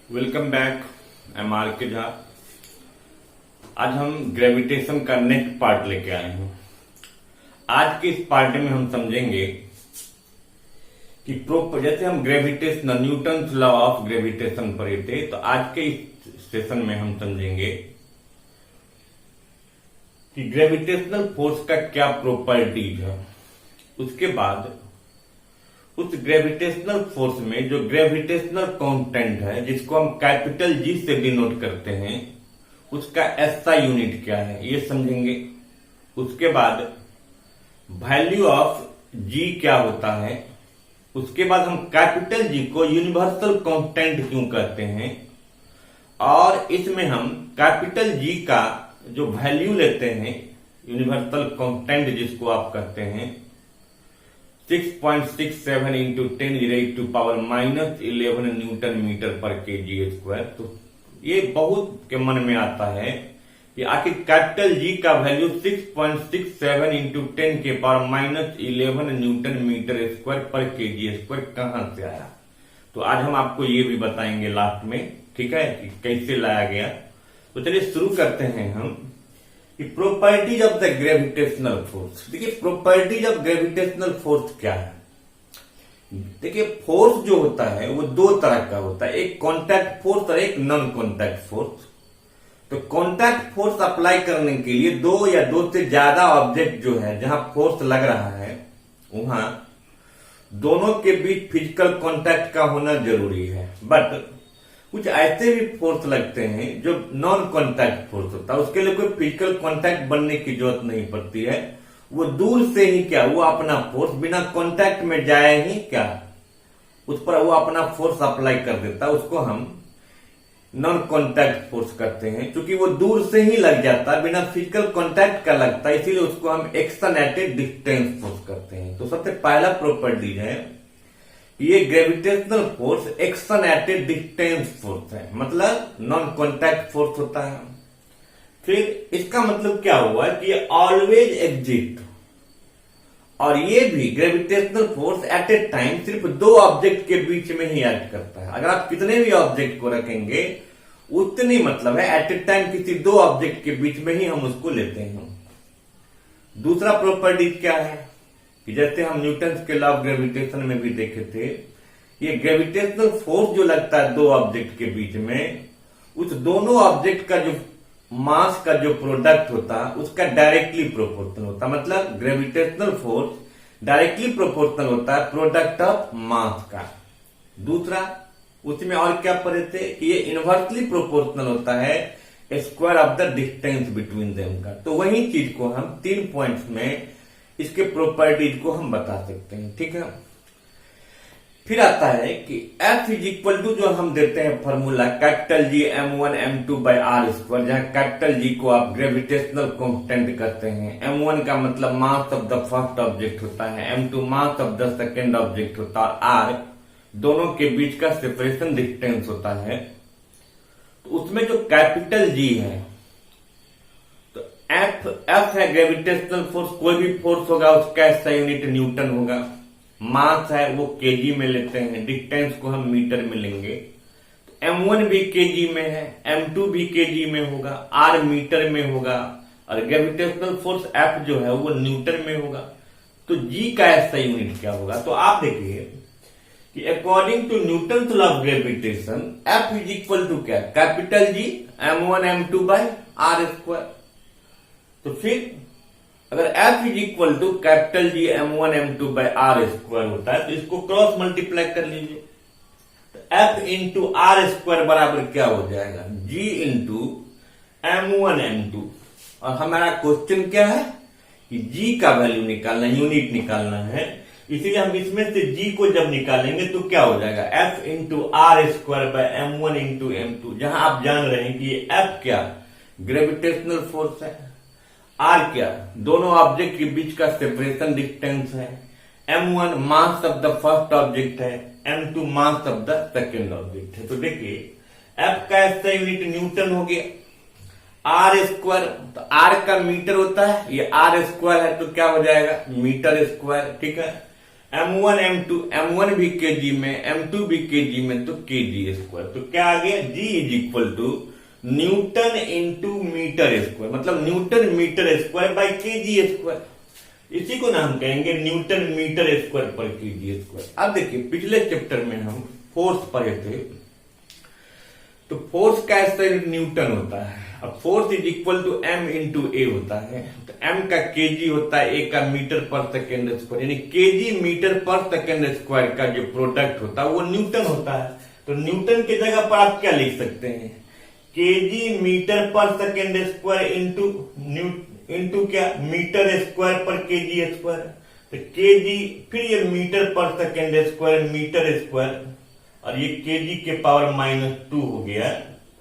Welcome back. I am R K Jha. आज हम gravitation का नेक्स्ट पार्ट लेके आए हैं। आज के इस पार्ट में हम समझेंगे कि जैसे हम gravitational Newton law of gravitation पढ़े थे, तो आज के इस सेशन में हम समझेंगे कि ग्रेविटेशनल फोर्स का क्या प्रॉपर्टीज है। उसके बाद उस ग्रेविटेशनल फोर्स में जो ग्रेविटेशनल कांस्टेंट है, जिसको हम कैपिटल जी से डिनोट करते हैं, उसका एसआई यूनिट क्या है, ये समझेंगे। उसके बाद वैल्यू ऑफ जी क्या होता है। उसके बाद हम कैपिटल जी को यूनिवर्सल कांस्टेंट क्यों कहते हैं, और इसमें हम कैपिटल जी का जो वैल्यू लेते हैं, यूनिवर्सल कांस्टेंट जिसको आप कहते हैं 6.67 इंटू 10⁻⁻11 न्यूटन मीटर पर केजी स्क्वायर। तो ये बहुत के मन में आता है कि आखिर कैपिटल जी का value 6.67 into 10⁻11 newton metre square पर केजी स्क्वायर कहां से आया। तो आज हम आपको ये भी बताएंगे लास्ट में, ठीक है, कि कैसे लाया गया। तो चलिए शुरू करते हैं हम कि properties of the gravitational force. देखिए प्रॉपर्टीज ऑफ ग्रेविटेशनल फोर्स क्या है। देखिए फोर्स जो होता है वो दो तरह का होता है, एक कॉन्टैक्ट फोर्स और एक नॉन कॉन्टैक्ट फोर्स। तो कॉन्टैक्ट फोर्स अप्लाई करने के लिए दो या दो से ज्यादा ऑब्जेक्ट जो है, जहां फोर्स लग रहा है, वहां दोनों के बीच फिजिकल कॉन्टैक्ट का होना जरूरी है। बट कुछ ऐसे भी फोर्स लगते हैं जो नॉन कॉन्टैक्ट फोर्स होता है, उसके लिए कोई फिजिकल कॉन्टैक्ट बनने की जरूरत नहीं पड़ती है। वो दूर से ही क्या, वो अपना फोर्स बिना कॉन्टैक्ट में जाए ही क्या, उस पर वो अपना फोर्स अप्लाई कर देता है। उसको हम नॉन कॉन्टैक्ट फोर्स करते हैं। क्योंकि वो दूर से ही लग जाता है, बिना फिजिकल कॉन्टैक्ट का लगता है, इसीलिए उसको हम action at A distance force करते हैं। तो सबसे पहला प्रॉपर्टी है, ये gravitational force action at A distance force है, मतलब नॉन कॉन्टैक्ट फोर्स होता है। फिर इसका मतलब क्या हुआ कि ये ऑलवेज एग्जिस्ट, और ये भी gravitational force at A time सिर्फ दो ऑब्जेक्ट के बीच में ही एक्ट करता है। अगर आप कितने भी ऑब्जेक्ट को रखेंगे उतनी मतलब है एट ए टाइम किसी दो ऑब्जेक्ट के बीच में ही हम उसको लेते हैं। दूसरा प्रॉपर्टी क्या है कि जैसे हम न्यूटन के लॉ ऑफ ग्रेविटेशन में भी देखे थे, ये ग्रेविटेशनल फोर्स जो लगता है दो ऑब्जेक्ट के बीच में, उस दोनों ऑब्जेक्ट का जो मास का जो प्रोडक्ट होता है उसका डायरेक्टली प्रोपोर्शनल होता है। मतलब ग्रेविटेशनल फोर्स डायरेक्टली प्रोपोर्शनल होता है प्रोडक्ट ऑफ मास का। दूसरा उसमें और क्या पढ़े थे कि ये इनवर्सली प्रोपोर्शनल होता है square of the distance between them का। तो वही चीज को हम 3 पॉइंट्स में इसके प्रॉपर्टीज को हम बता सकते हैं, ठीक है। फिर आता है कि F इज इक्वल टू, जो हम देते हैं formula capital G m1 m2 by R square, जहां कैपिटल जी को आप ग्रेविटेशनल कांस्टेंट करते हैं। m1 का मतलब mass of the first object होता है, m2 mass of the second object होता है, और r दोनों के बीच का सेपरेशन डिस्टेंस होता है। तो उसमें जो कैपिटल जी है, एफ है ग्रेविटेशनल फोर्स, कोई भी फोर्स होगा उसका एसआई यूनिट न्यूटन होगा। मास है वो केजी में लेते हैं, डिस्टेंस को हम मीटर में लेंगे। तो m1 भी केजी में है, m2 भी केजी में होगा, r मीटर में होगा, और ग्रेविटेशनल फोर्स F जो है वो न्यूटन में होगा। तो g का एसआई यूनिट क्या होगा। तो आप देखिए कि according to Newton law of gravitation F is equal to क्या, capital G m1 m2 by R square. तो फिर अगर F is equal to capital G m1 m2 by R square होता है, तो इसको क्रॉस मल्टीप्लाई कर लीजिए। तो F इंटू आर स्क्वायर बराबर क्या हो जाएगा, G इंटू m1 m2। और हमारा क्वेश्चन क्या है कि G का वैल्यू निकालना, यूनिट निकालना है। इसीलिए हम इसमें से G को जब निकालेंगे तो क्या हो जाएगा, F into R square by m1 into m2। जहां आप जान रहे हैं कि ये F क्या ग्रेविटेशनल फोर्स है, R क्या दोनों ऑब्जेक्ट के बीच का सेपरेशन डिस्टेंस है, m1 mass of the first object है, m2 mass of the second object है। तो देखिए F का एसआई यूनिट न्यूटन हो गया, R स्क्वायर, तो R का मीटर होता है, ये R स्क्वायर है तो क्या हो जाएगा मीटर स्क्वायर, ठीक है। M1 भी केजी में, M2 भी केजी में, तो केजी स्क्वायर। तो क्या आ गया, G is equal to Newton into metre square, मतलब Newton metre square by KG square. इसी को ना हम कहेंगे न्यूटन मीटर स्क्वायर पर केजी स्क्वायर। अब देखिए पिछले चैप्टर में हम फोर्स पढ़े थे, तो फोर्स का ऐसा न्यूटन होता है। अब force is equal to M into A होता है, तो एम का केजी होता है, ए का मीटर पर सेकेंड स्क्वायर, यानी केजी मीटर पर सेकेंड स्क्वायर का जो प्रोडक्ट होता है वो न्यूटन होता है। तो न्यूटन की जगह पर आप क्या लिख सकते हैं, केजी मीटर पर सेकेंड स्क्वायर इंटू क्या, मीटर स्क्वायर पर केजी स्क्वायर। तो केजी, फिर ये मीटर पर सेकेंड स्क्वायर, मीटर स्क्वायर, और ये केजी के पावर -2 हो गया।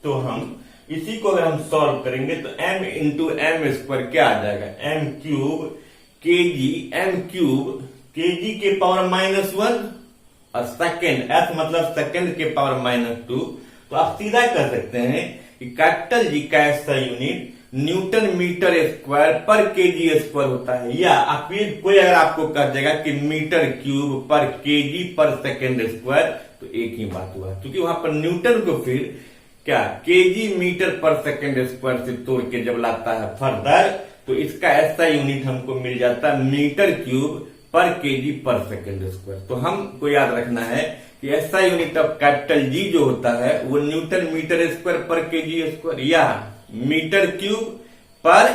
तो हम इसी को अगर हम सॉल्व करेंगे तो m इंटू एम स्क्वायर क्या आ जाएगा, m cube KG, m cube KG के पावर -1 और सेकेंड, s मतलब सेकेंड के पावर -2। तो आप सीधा कर सकते हैं कि कैपिटल जी का ऐसा यूनिट न्यूटन मीटर स्क्वायर पर केजी स्क्वायर होता है। या आप ये कोई अगर आपको कह देगा कि मीटर क्यूब पर केजी पर सेकेंड स्क्वायर, तो एक ही बात हुआ, क्योंकि वहां पर न्यूटन को फिर क्या केजी मीटर पर सेकेंड स्क्वायर से तोड़ के जब लाता है फर्दर, तो इसका ऐसा यूनिट हमको मिल जाता है मीटर क्यूब पर केजी पर सेकेंड स्क्वायर। तो हमको याद रखना है कि ऐसा यूनिट ऑफ कैपिटल जी जो होता है वो न्यूटन मीटर स्क्वायर पर केजी स्क्वायर या मीटर क्यूब पर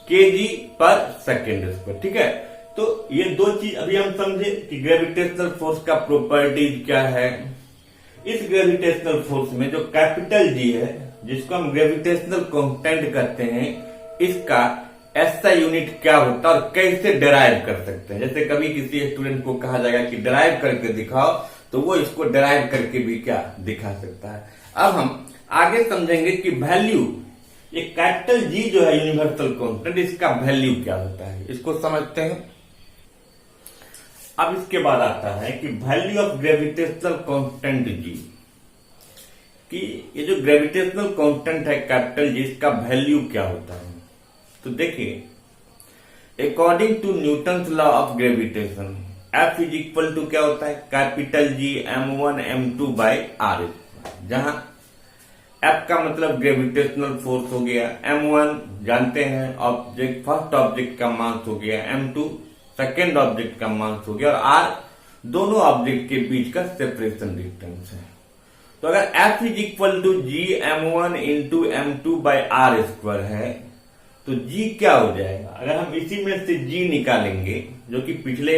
केजी पर सेकेंड स्क्वायर। ठीक है, तो ये दो चीज अभी हम समझे कि ग्रेविटेशनल फोर्स का प्रॉपर्टीज क्या है। इस ग्रेविटेशनल फोर्स में जो कैपिटल जी है, जिसको हम ग्रेविटेशनल कांस्टेंट कहते हैं, इसका ऐसा यूनिट क्या होता है और कैसे डिराइव कर सकते हैं। जैसे कभी किसी स्टूडेंट को कहा जाएगा कि डिराइव करके दिखाओ, तो वो इसको डिराइव करके भी क्या दिखा सकता है। अब हम आगे समझेंगे कि वैल्यू, ये कैपिटल जी जो है यूनिवर्सल कांस्टेंट, इसका वैल्यू क्या होता है, इसको समझते हैं। अब इसके बाद आता है कि value of gravitational constant G, कि ये जो ग्रेविटेशनल कांस्टेंट है कैपिटल जी, इसका वैल्यू क्या होता है। तो देखिए according to Newton's law of gravitation, F is equal to क्या होता है, capital G m1 m2 by r, जहां F का मतलब ग्रेविटेशनल फोर्स हो गया, m1 जानते हैं ऑब्जेक्ट, फर्स्ट ऑब्जेक्ट का मास हो गया, m2 सेकेंड ऑब्जेक्ट का मास हो गया, और r दोनों ऑब्जेक्ट के बीच का सेपरेशन डिस्टेंस है। तो अगर F is equal to G m1 into m2 by r square है, तो G क्या हो जाएगा, अगर हम इसी में से G निकालेंगे, जो कि पिछले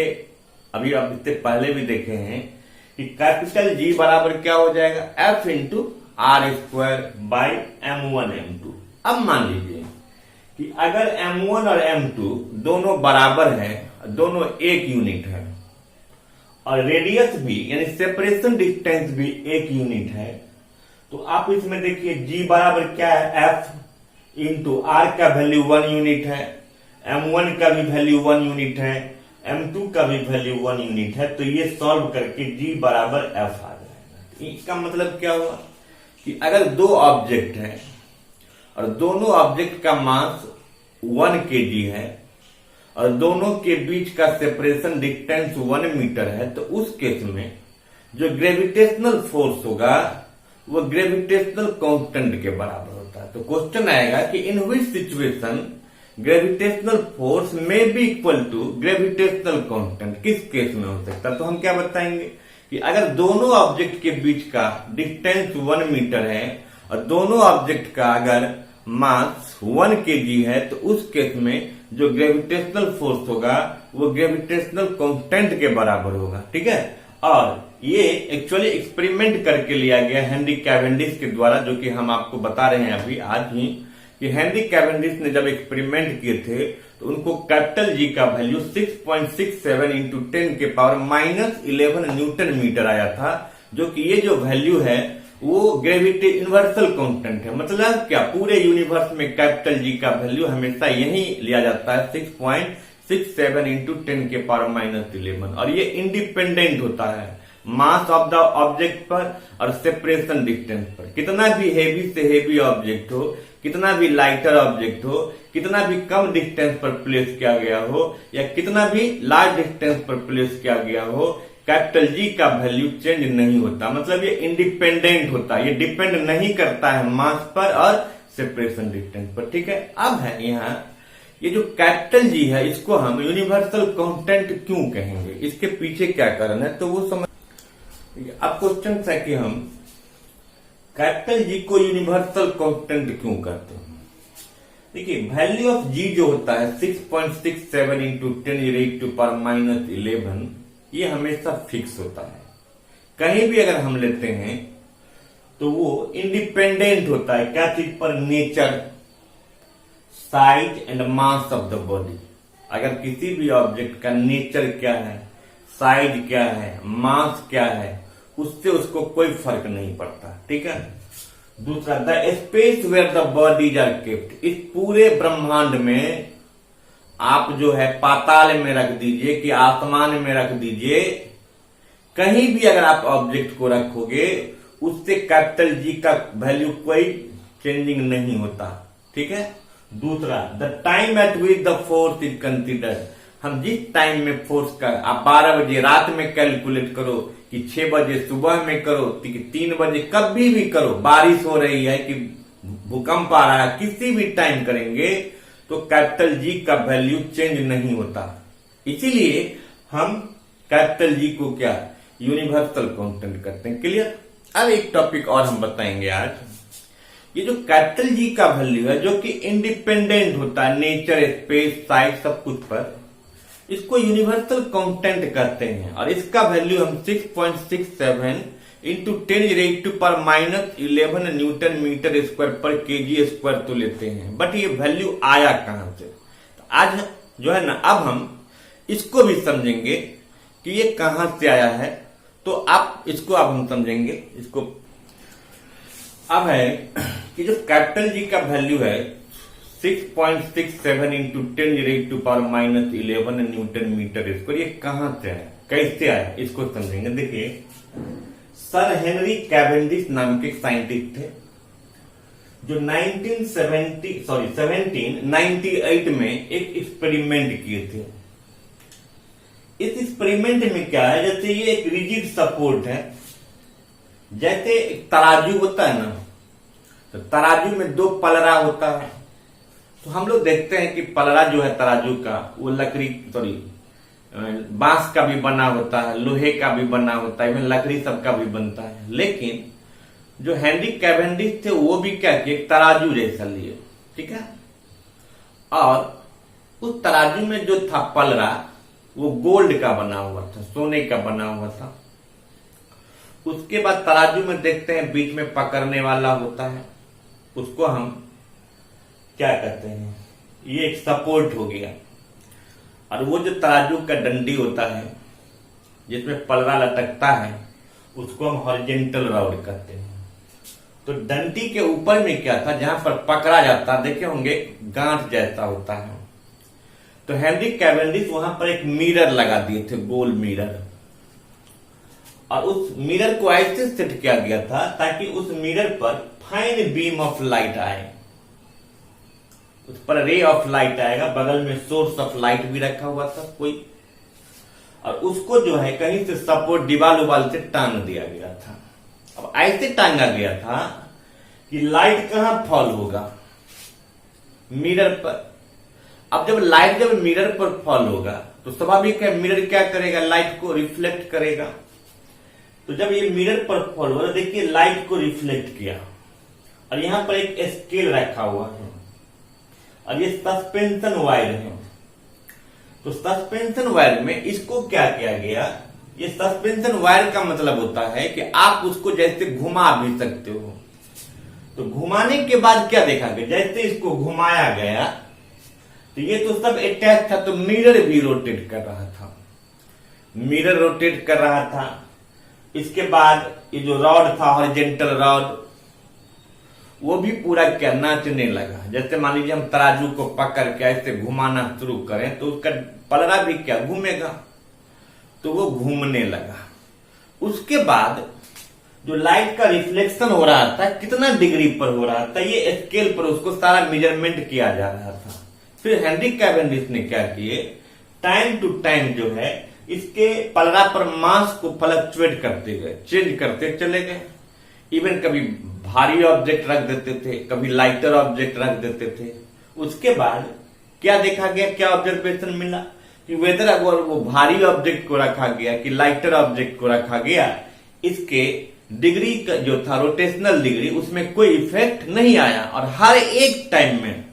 अभी आप इससे पहले भी देखे हैं कि कैपिटल G बराबर क्या हो जाएगा, F into R square by m1 m2। अब मान लीजिए कि अगर m1 और m2 दोनों बराबर हैं, दोनों एक यूनिट है, और रेडियस भी यानी सेपरेशन डिस्टेंस भी एक यूनिट है, तो आप इसमें देखिए G बराबर क्या है, F इंटू आर का वैल्यू 1 यूनिट है, m1 का भी वैल्यू 1 यूनिट है, m2 का भी वैल्यू 1 यूनिट है। तो ये सॉल्व करके G बराबर F आ जाएगा। इसका मतलब क्या हुआ कि अगर दो ऑब्जेक्ट हैं और दोनों ऑब्जेक्ट का मास 1 kg है और दोनों के बीच का सेपरेशन डिस्टेंस 1 मीटर है, तो उस केस में जो ग्रेविटेशनल फोर्स होगा वो ग्रेविटेशनल कांस्टेंट के बराबर होता है। तो क्वेश्चन आएगा कि in which situation gravitational force में be equal to gravitational constant, किस केस में हो सकता है। तो हम क्या बताएंगे कि अगर दोनों ऑब्जेक्ट के बीच का डिस्टेंस 1 मीटर है और दोनों ऑब्जेक्ट का अगर मास 1 kg है, तो उस केस में जो ग्रेविटेशनल फोर्स होगा वो ग्रेविटेशनल कांस्टेंट के बराबर होगा। ठीक है, और ये एक्चुअली एक्सपेरिमेंट करके लिया गया हेनरी कैवेंडिश के द्वारा, जो कि हम आपको बता रहे हैं अभी आज ही कि हेनरी कैवेंडिश ने जब एक्सपेरिमेंट किए थे तो उनको कैपिटल जी का वैल्यू 6.67 इंटू 10 के पावर -11 न्यूटन मीटर आया था, जो कि ये जो वैल्यू है वो ग्रेविटी यूनिवर्सल कांस्टेंट है। मतलब क्या, पूरे यूनिवर्स में कैपिटल जी का वैल्यू हमेशा यही लिया जाता है 6.67 इंटू 10 के पावर -11, और ये इंडिपेंडेंट होता है मास ऑफ द ऑब्जेक्ट पर और सेपरेशन डिस्टेंस पर। कितना भी हेवी से हेवी ऑब्जेक्ट हो, कितना भी लाइटर ऑब्जेक्ट हो, कितना भी कम डिस्टेंस पर प्लेस किया गया हो या कितना भी लार्ज डिस्टेंस पर प्लेस किया गया हो, कैपिटल जी का वैल्यू चेंज नहीं होता। मतलब ये इंडिपेंडेंट होता है, ये डिपेंड नहीं करता है मास पर और सेपरेशन डिस्टेंस पर। ठीक है, अब है यहाँ ये जो कैपिटल जी है इसको हम यूनिवर्सल कांस्टेंट क्यों कहेंगे, इसके पीछे क्या कारण है तो वो समझ। अब क्वेश्चन है कि हम कैपिटल जी को यूनिवर्सल कांस्टेंट क्यों करते हैं। देखिए वैल्यू ऑफ जी जो होता है 6.67 इंटू 10⁻⁻11 ये हमेशा फिक्स होता है। कहीं भी अगर हम लेते हैं तो वो इंडिपेंडेंट होता है क्या चीज पर, nature, size and mass of the body. अगर किसी भी ऑब्जेक्ट का नेचर क्या है, साइज क्या है, मास क्या है, उससे उसको कोई फर्क नहीं पड़ता। ठीक है, दूसरा the space where the bodies are kept. इस पूरे ब्रह्मांड में आप जो है पाताल में रख दीजिए कि आसमान में रख दीजिए, कहीं भी अगर आप ऑब्जेक्ट को रखोगे उससे कैपिटल जी का वैल्यू कोई चेंजिंग नहीं होता। ठीक है, दूसरा the time eight which the force is considered. हम जिस टाइम में फोर्स का, आप 12 बजे रात में कैलकुलेट करो कि 6 बजे सुबह में करो कि 3 बजे, कभी भी करो, बारिश हो रही है कि भूकंप आ रहा है, किसी भी टाइम करेंगे तो कैपिटल जी का वैल्यू चेंज नहीं होता। इसीलिए हम कैपिटल जी को क्या यूनिवर्सल कांस्टेंट करते हैं। क्लियर। अब एक टॉपिक और हम बताएंगे आज, ये जो कैपिटल जी का वैल्यू है जो कि इंडिपेंडेंट होता है नेचर, स्पेस, साइज सब कुछ पर, इसको यूनिवर्सल कांस्टेंट कहते हैं। और इसका वैल्यू हम 6.67 इंटू 10⁻⁻11 न्यूटन मीटर स्क्वायर पर केजी स्क्वायर तो लेते हैं। बट ये वैल्यू आया कहां से, तो आज जो है ना अब हम इसको भी समझेंगे कि ये कहां से आया है। तो आप इसको अब हम समझेंगे इसको। अब है कि जो कैपिटल जी का वैल्यू है 6.67 इंटू 10⁻⁻11 न्यूटन मीटर स्क्वायर, ये कहां से आया, कैसे आया, इसको समझेंगे। देखिए सर हेनरी कैवेंडिश नाम के साइंटिस्ट थे जो 1798 में एक एक्सपेरिमेंट किए थे। इस एक्सपेरिमेंट में क्या है, जैसे ये एक रिजिड सपोर्ट है, जैसे एक तराजू होता है ना, तो तराजू में 2 पलड़ा होता है। तो हम लोग देखते हैं कि पलड़ा जो है तराजू का वो बांस का भी बना होता है, लोहे का भी बना होता है, लकड़ी सबका भी बनता है। लेकिन जो हेनरी कैवेंडिश थे वो भी क्या किए, तराजू जैसा लिए। ठीक है, और उस तराजू में जो था पलड़ा वो गोल्ड का बना हुआ था, सोने का बना हुआ था। उसके बाद तराजू में देखते हैं बीच में पकड़ने वाला होता है, उसको हम क्या कहते हैं, ये एक सपोर्ट हो गया। और वो जो तराजू का डंडी होता है जिसमें पलड़ा लटकता है उसको हम हॉरिजॉन्टल रॉड कहते हैं। तो डंडी के ऊपर में क्या था, जहां पर पकड़ा जाता, देखे होंगे गांठ जैसा होता है। तो हेनरी कैवेंडिश वहां पर एक मिरर लगा दिए थे, गोल मिरर, और उस मिरर को ऐसे सेट किया गया था ताकि उस मिरर पर फाइन बीम ऑफ लाइट आए, उस पर रे ऑफ लाइट आएगा। बगल में सोर्स ऑफ लाइट भी रखा हुआ था कोई, और उसको जो है कहीं से सपोर्ट दीवाल उबाल से टांग दिया गया था। अब ऐसे टांगा गया था कि लाइट कहां फॉल होगा, मिरर पर। अब जब लाइट जब मिरर पर फॉल होगा तो स्वाभाविक है मिरर क्या करेगा, लाइट को रिफ्लेक्ट करेगा। तो जब ये मिरर पर फॉल हो रहा, देखिए लाइट को रिफ्लेक्ट किया, और यहां पर एक स्केल रखा हुआ है, और ये सस्पेंशन वायर है। तो सस्पेंशन वायर में इसको क्या किया गया, ये सस्पेंशन वायर का मतलब होता है कि आप उसको जैसे घुमा भी सकते हो। तो घुमाने के बाद क्या देखा गया, जैसे इसको घुमाया गया तो ये तो सब अटैच था, तो मिरर भी रोटेट कर रहा था, मिरर रोटेट कर रहा था। इसके बाद ये जो रॉड था हॉरिजॉन्टल रॉड, वो भी पूरा क्या नाचने लगा। जैसे मान लीजिए हम तराजू को पकड़ के ऐसे घुमाना शुरू करें तो उसका पलड़ा भी क्या घूमेगा, तो वो घूमने लगा। उसके बाद जो लाइट का रिफ्लेक्शन हो रहा था कितना डिग्री पर हो रहा था, ये स्केल पर उसको सारा मेजरमेंट किया जा रहा था। फिर हेनरी कैवेंडिश ने क्या किए, टाइम टू टाइम जो है इसके पलड़ा पर मास को फ्लक्चुएट करते गए, चेंज करते चले गए। इवन कभी भारी ऑब्जेक्ट रख देते थे, कभी लाइटर ऑब्जेक्ट रख देते थे। उसके बाद क्या देखा गया, क्या ऑब्जर्वेशन मिला कि वेदर अगर वो भारी ऑब्जेक्ट को रखा गया कि लाइटर ऑब्जेक्ट को रखा गया, इसके डिग्री का जो था रोटेशनल डिग्री, उसमें कोई इफेक्ट नहीं आया। और हर एक टाइम में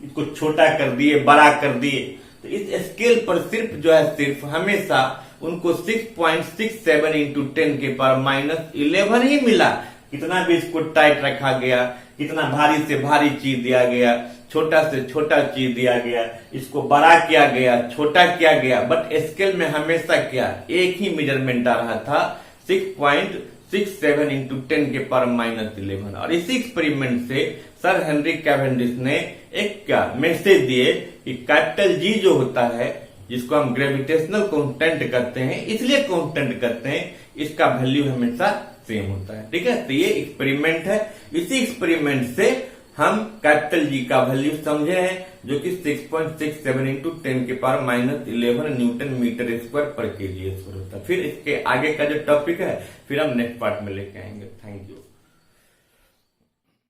इसको छोटा कर दिए, बड़ा कर दिए, तो इस स्केल पर सिर्फ जो है सिर्फ हमेशा उनको 6.67 इंटू 10 के पावर माइनस 11 ही मिला। कितना भी इसको टाइट रखा गया, कितना भारी से भारी चीज दिया गया, छोटा से छोटा चीज दिया गया, इसको बड़ा किया गया, छोटा किया गया, बट स्केल में हमेशा क्या एक ही मेजरमेंट आ रहा था, 6.67 इंटू 10 के पावर माइनस 11। और इसी एक्सपेरिमेंट से सर हेनरी कैवेंडिश ने एक क्या मैसेज दिए कि कैपिटल जी जो होता है, जिसको हम ग्रेविटेशनल कांस्टेंट कहते हैं, इसलिए कांस्टेंट कहते हैं, इसका वैल्यू हमेशा सेम होता है। ठीक है, तो ये एक्सपेरिमेंट है। इसी एक्सपेरिमेंट से हम कैपिटल जी का वैल्यू समझे हैं, जो कि 6.67 इंटू 10 के power minus 11 newton metre square पर केजी स्क्वायर होता है। फिर इसके आगे का जो टॉपिक है फिर हम नेक्स्ट पार्ट में लेके आएंगे। Thank you.